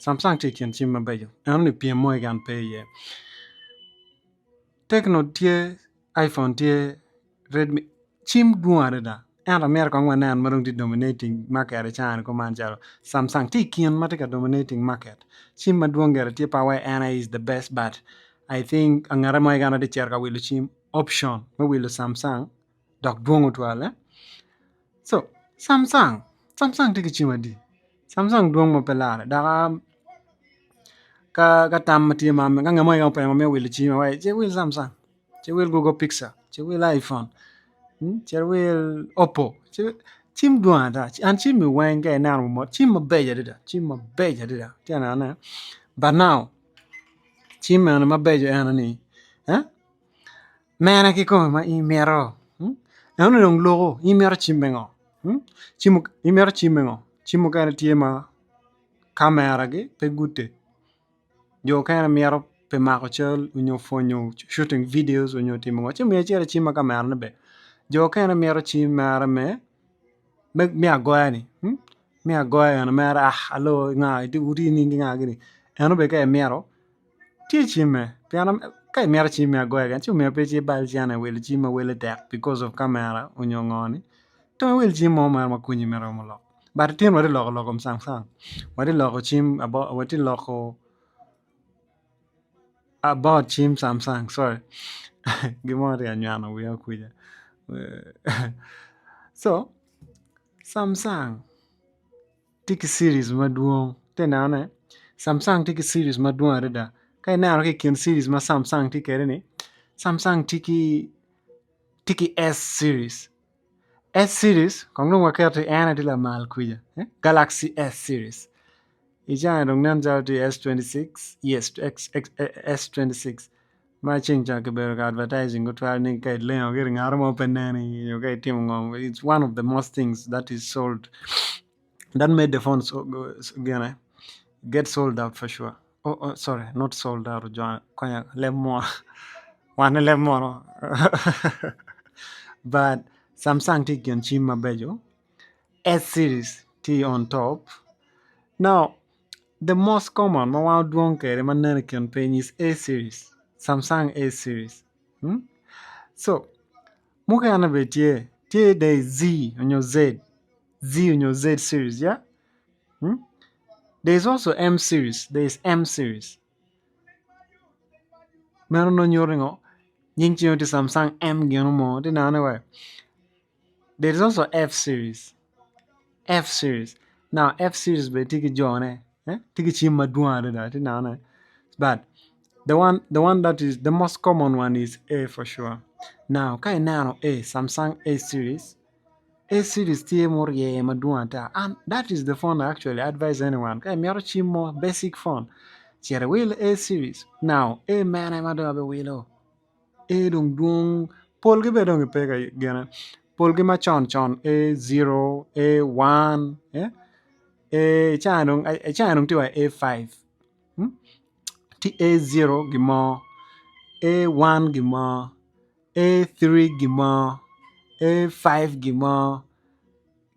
Samsung tikin chim mabejo. Eno ni piem mo gan pe ye. Tecno tie, iPhone tie, Redmi chim duare da. And America ngwan marung di dominating market China ko man jalo. Samsung tikin matika dominating market. Chim maduongere tie power ana is the best, but I think angara mo gana de cherka will chim option mo will Samsung dok duongo twale. So Samsung tiki chima di. Samsung duong mo pelare. Daka ka tam mati mame ka ngamoy ka pa mame will chima wai che will Samsung. Che will Google Pixel. Che will iPhone. Che will Oppo. Chim duan da. And chim me wen ga na mo. Chim ma beja da. Chim ma beja da. Tiana na. But now chim ma beja ana ni. Mana ki ko ma imero. Ano nung logo imero chimbengo. Chimu imero chimbengo. Chimu kana tiema camera ge pe gute. Yo kana miero pe mako chol unyo fonyo shooting videos unyo timongo. Chimu ya chere chima camera ne be. Jo kana miero chimara me agoya ni. Me agoya na mera alo nga di uri ningi nga gini. Ano be ka miero. Tie chime. Piano kai miero chime agoya gan. Chimu pe chi bal chana wele chima wele tap because of camera unyo ngoni. To will chim mo mar makunyi mero mo lo. But tin wadi loko Samsung. Wadi loko chim about chim Samsung. Sorry. Gimori anyana we are kuya. So Samsung tiki series maduong. Tenane Samsung tiki series maduong reda. Kai na ro ki series ma Samsung tiki ni. Samsung tiki S series. S series, kung nung wakati ana dila mahal kuya. Galaxy S series. Ija nung nanjaw di S26. Yes, S26. Ma ching cha kebero ka advertising ko twal ning kay leo getting armo penani yo kay tim ngong. It's one of the most things that is sold. That made the phone get sold out for sure. Oh, sorry, not sold out. John, kaya lemmo. One lemmo. But Samsung T can chima bejo. S series T on top. Now, the most common mawa duong kere manerican pen is A series. Samsung A series. So, muka yana be tie there is Z on your Z. Z on your Z series, yeah? There is also M series. There is M series. Meron no nyoringo. Ying chiyo ti Samsung M gino mo. Di na way. There is also F series. F series. Now F series be tiki jone, tiki chima duan da ti na. But the one that is the most common one is A for sure. Now kai nano A Samsung A series. A series tie more ye maduan ta, and that is the phone I actually advise anyone. Kai miaro chimo basic phone. Chere will A series. Now A man I madu be willow. A dung dung polge be dung pe gana. Polge ma chon A0, A1, A chanung tiwa A5. Ti A0 gimo, A1 gimo, A3 gimo, A5 gimo.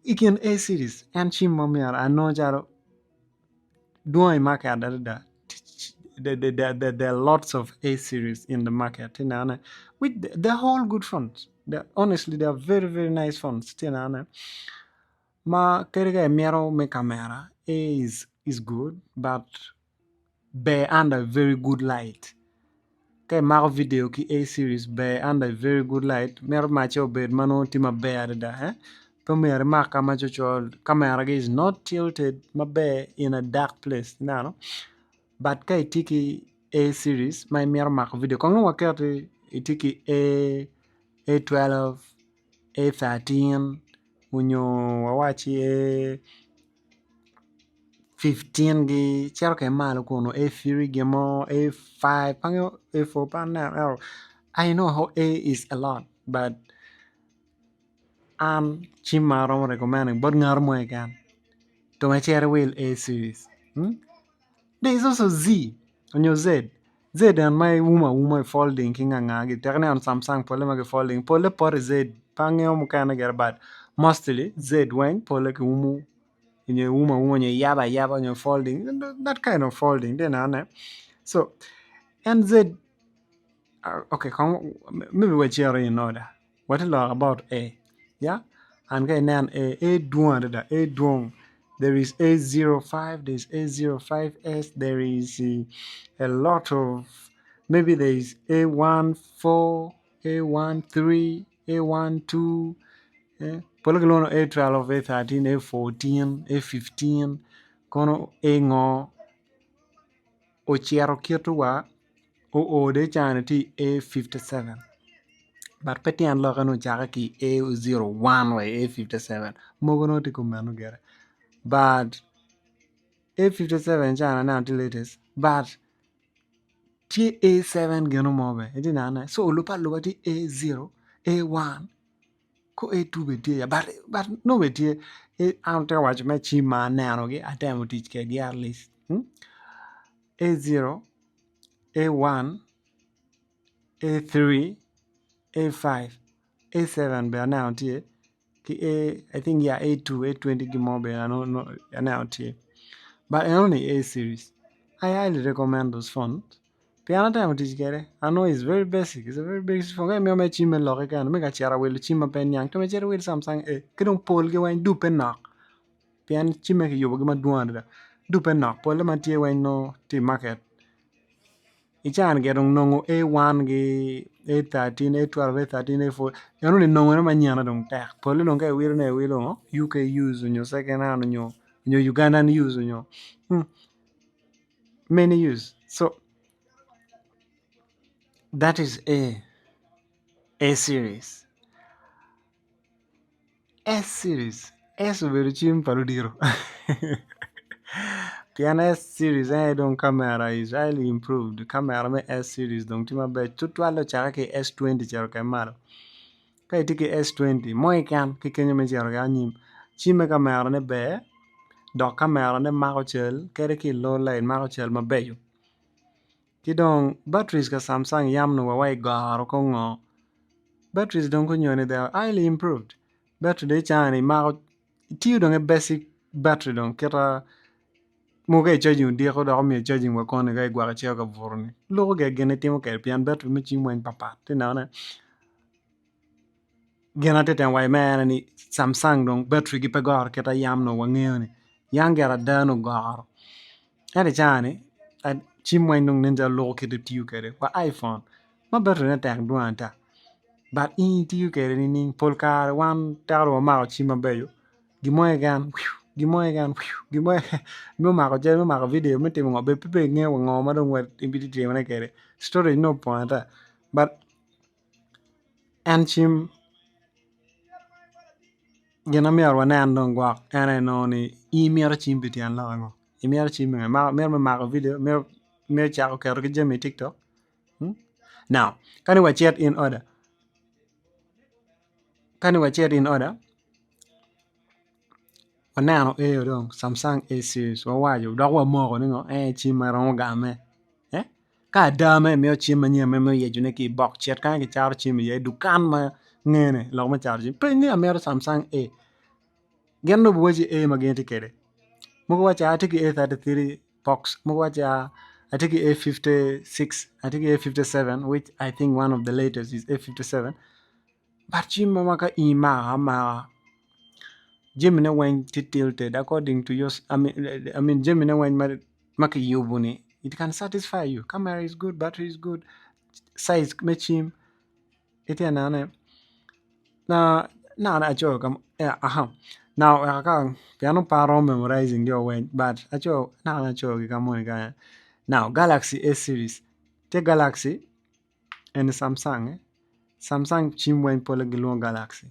Ikin A series and chimo miar ano jaro duo market da. There are lots of A series in the market. With they're all good phones. Honestly, they are very, very nice phones. Ma kerega miaro me camera A is good, but be under very good light. Kay maro video ki A series be under very good light. Mero macho bed mano tima be ada Premier mark camera is not tilted mabe in a dark place. No. But kay tiki A series, my mere mark video. Kung wakati tiki A12, A13, unyo wawachi A15 gi chero kay malo kuno A3 gi mo A5 pangyo A4 pan now. I know how A is a lot, but I'm chimaro recommending but ngarmo again. To my chair will A series. There is also Z on your Z. Z and my woman folding king and agi. Technically on Samsung pole folding. Pole Z. Pangyo mukana get bad. Mostly Z wang pole umu your woman, your yaba yaba, your folding, that kind of folding. Then, so NZ, okay, maybe we're here in order. What is about A? Yeah, and then A doing that A doing. There is A05, there's A05S, there is a lot of, maybe there is A14, A13, A12, Polyglono A12, A13, A14, A15, kono A ngo, ochiero kieto wa, o de chana ti A57. But petian lo kanu chaka ki A01 wa A57. Mogono ti kumano gere. But A57 chana now the latest. But ti A7 geno mobe. Iti nana. So lupa ti A0, A1, ko A2 betie ya. But no betie. I'm telling watch me chi man nano ge. Atemo teach ke at least. A0, A1, A3, A5, A7 be now tie. I think yeah, A2, A20 Gimobe, I don't know now here. But only A series. I highly recommend those fonts. Piano time to get it. I know it's very basic. It's a very basic phone. I may chima lock again. Make a chara will chima pen yang to make a will something. Kidon pole go and do pen knock. Pian chima you will do under. Do pen knock. Pole matia when no tea market. Ichan get on no A1 A13, A12, A13, A4. You only know when I'm don't tag. Pole don't get will UK use on your second hand on your Ugandan use on your many use. So that is A series. S series. S very chim parudiro. Piano S series I don't camera is highly improved. The camera me S series don't tima be tutwalo charake S20 charake maro. Kay tiki S20 moy kan ki kenyo me charake anyim. Chime camera ne be dok camera ne mako chel kere ki low light mako chel mabeyo. Kidong batteries ka Samsung yam no wawai garo ko ngo. Batteries don't go they are highly improved. Battery de chani mako tiyo dong a basic battery dong kera mo ga charging dia ko da mi charging wa kon ga gwa che ka vorni lo ga gene timo ke pian battery mi chi mwen papa te na gena te ten wai man ni Samsung dong battery gi pegor keta yam no wa ngene yang gara dano garo ade chani a chi mwen dong ninja lo ke de tiyo ke wa iPhone ma battery na tang duanta but in tiyo ke ni polka wan taro ma chi ma beyo gi mo gan mo mako je mo mako video mo timo be pepe nge wo ngo ma dong wet ibidi timo na kere storage no point but and chim gena mi arwa nan dong gwa ene no ni I mi ar chim biti an la ngo I mi ar chim nge ma mer mo mako video mer cha ko kero ke jemi TikTok now can we chat in order Wanano dong Samsung A series wa wajo dok wa moko ni ngo chim marongo game ka dame me chim manye me ye june ki bok chet kan ki char chim ye dukan ma ngene lo ma char chim pe ni amer Samsung A genno boji A ma gente kede mo wa cha atiki A33 box mo wa cha atiki A56 atiki A57 which I think one of the latest is A57 but chim ma ka ma Gemini went tilted according to your. I mean, Gemini went maki yubuni. It can satisfy you. Camera is good, battery is good, size matching. It na na joke. Now I can piano paro memorizing your way, but I joke na joke. Come on, guy. Now Galaxy S series, the Galaxy and Samsung. Samsung chim went polygilon Galaxy.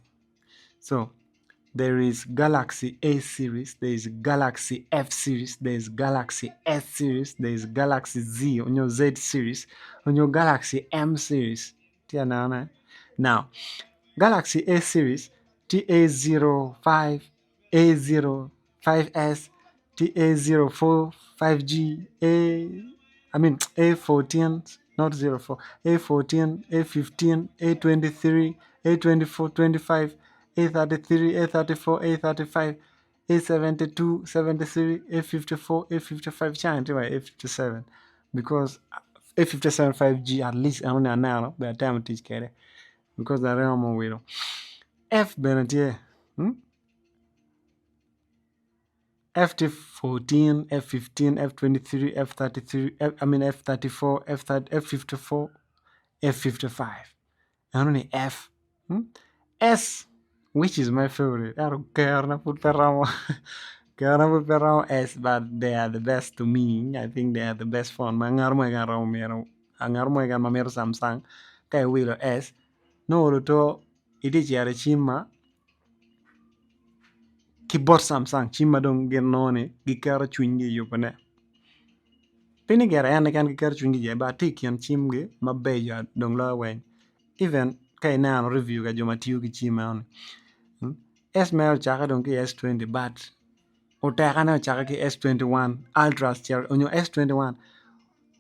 So there is Galaxy A series, there is Galaxy F series, there is Galaxy S series, there is Galaxy Z on your Z series, on your Galaxy M series. Now, Galaxy A series, TA05, A05S, TA04, 5G, A14, not 04, A14, A15, A23, A24, 25, A33, A34, A35, A72, 73, A54, A55 chance right A57 because A57 5G at least I don't know now by the time teach kere because the realm of widow F Benatie F14, F15, F23, F33, F34, F30, F54, F55. I don't know F. S, which is my favorite. I don't care. Na put perramo. Kaya na put perramo S, but they are the best to me. I think they are the best phone. Mangar mo ikan raw mero. Angar mo ikan mamero Samsung. Kaya wilo S. No to iti chiare chima. Keyboard Samsung chima dong genone. Gikara chwingi yupane. Pini gera yan kan gikara chwingi je. Ba tikian chimge. Mabeja dong la wen. Even kay nan review ga joma tiyo ki chima on. S mero chaka dong ki S20 but utaka na chaka ki S21 Ultra ster onyo S21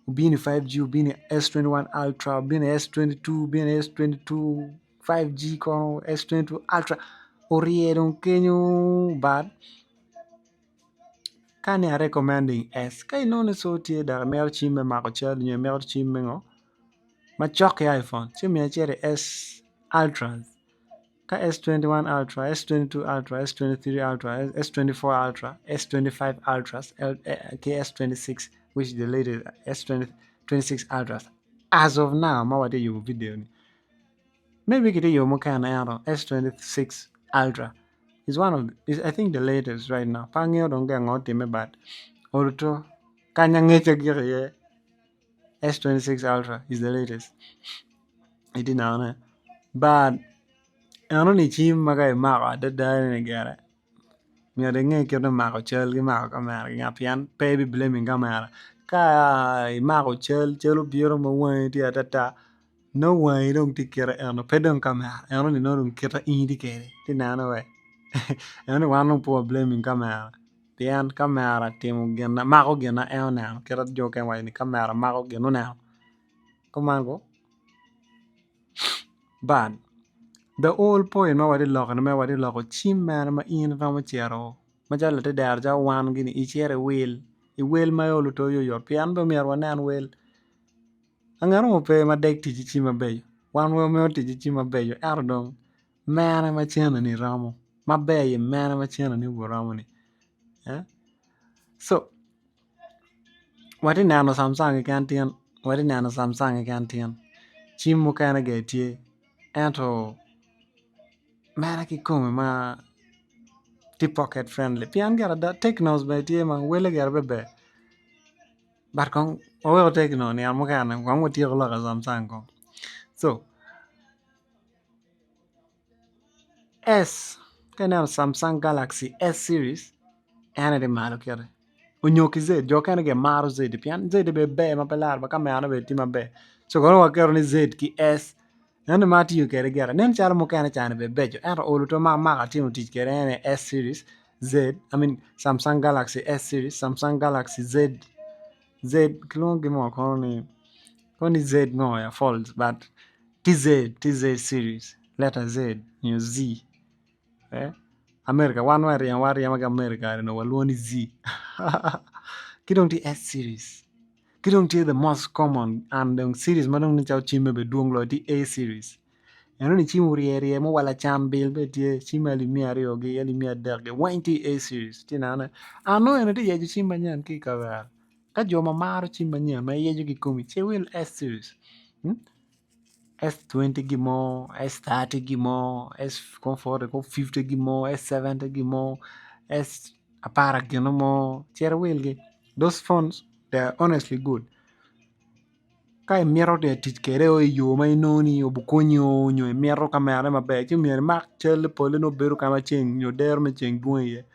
ubini 5G ubini S21 Ultra ubini S22 ubini S22 5G kono S22 Ultra oriye dong kenyo but kani a recommending S kay no so tie da mero chime mako chal nyo mero chime ngo ma chok iPhone chime chere S Ultras ka S21 Ultra, S22 Ultra, S23 Ultra, S24 Ultra, S25 Ultras, S26, which is the latest S26 Ultras. As of now, mawade yung video ni. Maybe kita yung mukha na yan, S26 Ultra is I think the latest right now. Pangyo dong kaya ngote me bat. Oruto, kanya ngeche gire S26 Ultra is the latest. Iti na na. But ano ni chim magay mako adada ni gara. Mia de nge kyo mako chel gi mako kamera gi ngapian baby blaming kamera. Ka mako chel biro mo wan ti atata. No wan dong ti kira ano pedong kamera. Ano ni no dong kira indi kere. Ti nana we. Ano ni wan po blaming kamera. Pian kamera timu gena mako gena na kira joke wa ni kamera mako gena na. Kumango. Bad. The old point ma wadi loko chim man ma in fa ma chero ma jala te dar ja wan gini I chere will I will ma yolo to yo pian be mer wanan will angaro mo pe ma dek tiji chi ma beyo wan wo me tiji chi ma beyo ardong man ma chena ni ramo ma beyo man ma chena ni bo ramo ni so wadi nano Samsung kan tien wadi nano Samsung kan tien chim mo kana ge tie ento man ki come ma ti pocket friendly pian gara da technos be tie ma wele gara be bar kong o techno ni amo kana kong mo tie lo ka Samsung ko so S kana Samsung Galaxy S series ane de malo kere onyo ki Z jo kana ge maro Z pian Z be ma pelar ba kamera be ti ma be so ko wa kero ni Z ki S nande ma tiyo kere gara nen charo mo kana chane be bejo ero olu to ma ka tiyo ti kere ene S series Z Samsung Galaxy S series Samsung Galaxy Z kilong mo koni Z no ya folds but TZ series letter Z new Z America one wari mag America no waloni Z kidong ti S series kidong ti the most common and the series madong ni chao chime be duong lo ti A series ano ni chimu riere mo wala cham bil be tie chima li mi ario ge yali mi aderge wanti A series tinana ano ene ti yeju chimba nyan ki kawer ka joma maro chimba nyan ma yeju gi kumi che will S series S20 gi mo S30 gi mo S comfort ko 50 gi mo S70 gi mo S apara gi no mo chere will ge those phones they are honestly good ka miero de tich kere o yo ma inoni o bukonyo nyo miero kamera maber chi mier mak chel pole no beru kama cheng nyo der me cheng duye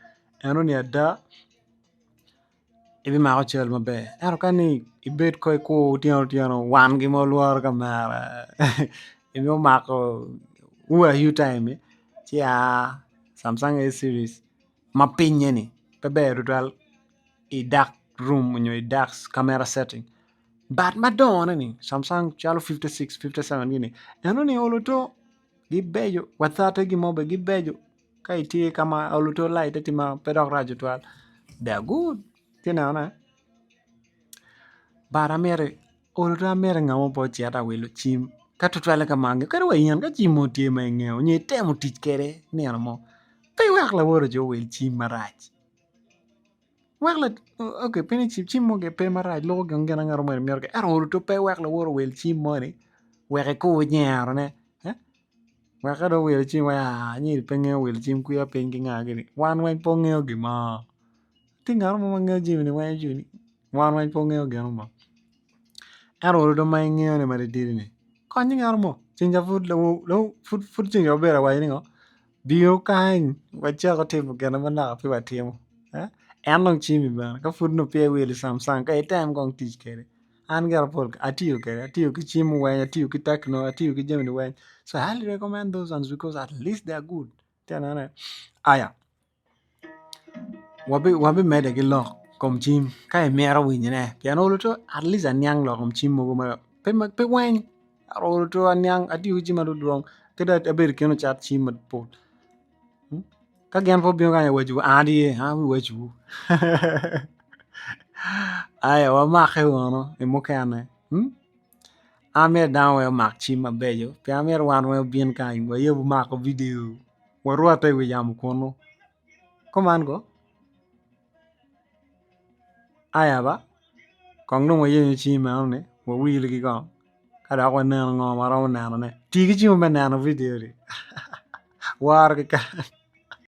eno ni ada ibi mako chel maber ero kani ibet ko tiano wan gi mo luar kamera ibi mako uwa you time chi a Samsung A series mapinye ni beber dal I dark room nyo I dark camera setting but madonna ni Samsung chalo 56 57 gini eno ni olo to gi bejo wathate gi mobe gi bejo Kai ti kama oluto light ti ma pedok raju twal. They're good. Na. Bara mere oluto mere ngamo po chiata welo chim. Ka tutwale ka mange. Kare wa yan ka chim mo tie ma ngeo. Nye temo tich kere ni ano mo. Pe wak la woro jo wel chim marach. Wak la okay pini chim mo ke pe marach lo ko ngena ngaro mer mer ke. Aro oluto pe wak la woro wel chim mo ni. Weke ko nyaro ne. Waka do wel chim wa ni pe ngeo wel chim ku ya pe ngi ngagi. Wan wan po ngeo gi ma. Tingaro mo ngeo jim ni wan juni. Wan wan po ngeo gi mo. Aro oluto ma ngeo ne ma diri ni. Konyi ngaro mo. Chinja food lo food chinja bera wa ni ngo. Biyo kain wacha ko timo gana mana pe wa timo. En long chimi ba ka food no pe wel Samsung ka item kong tich kere. An gar pol atiyo kere atiyo ki chimo wa atiyo ki Tecno atiyo ki Gemini wa. So I highly recommend those ones because at least they are good. Tena aya. Wabi mede ki lock kom chim ka e mero winyi ne. Piano luto at least anyang lo kom chim mo ma pe wen. Aro luto anyang atiyo ki chima do duong. Keda aber keno chat chim mat pot. Ka gen po biyo kanya waju adi waju. Aya wa make wono e mokane. Amer down we mak chim mabeyo. Pe amer wan we bien kan we yebu mak video. Wa ruata we yam kono. Koman go. Aya ba. Kong no we yen chim ma ne. Wa wi li ko. Kada ko na ngo mara na ne. Ti ki chim me na video ri. War ka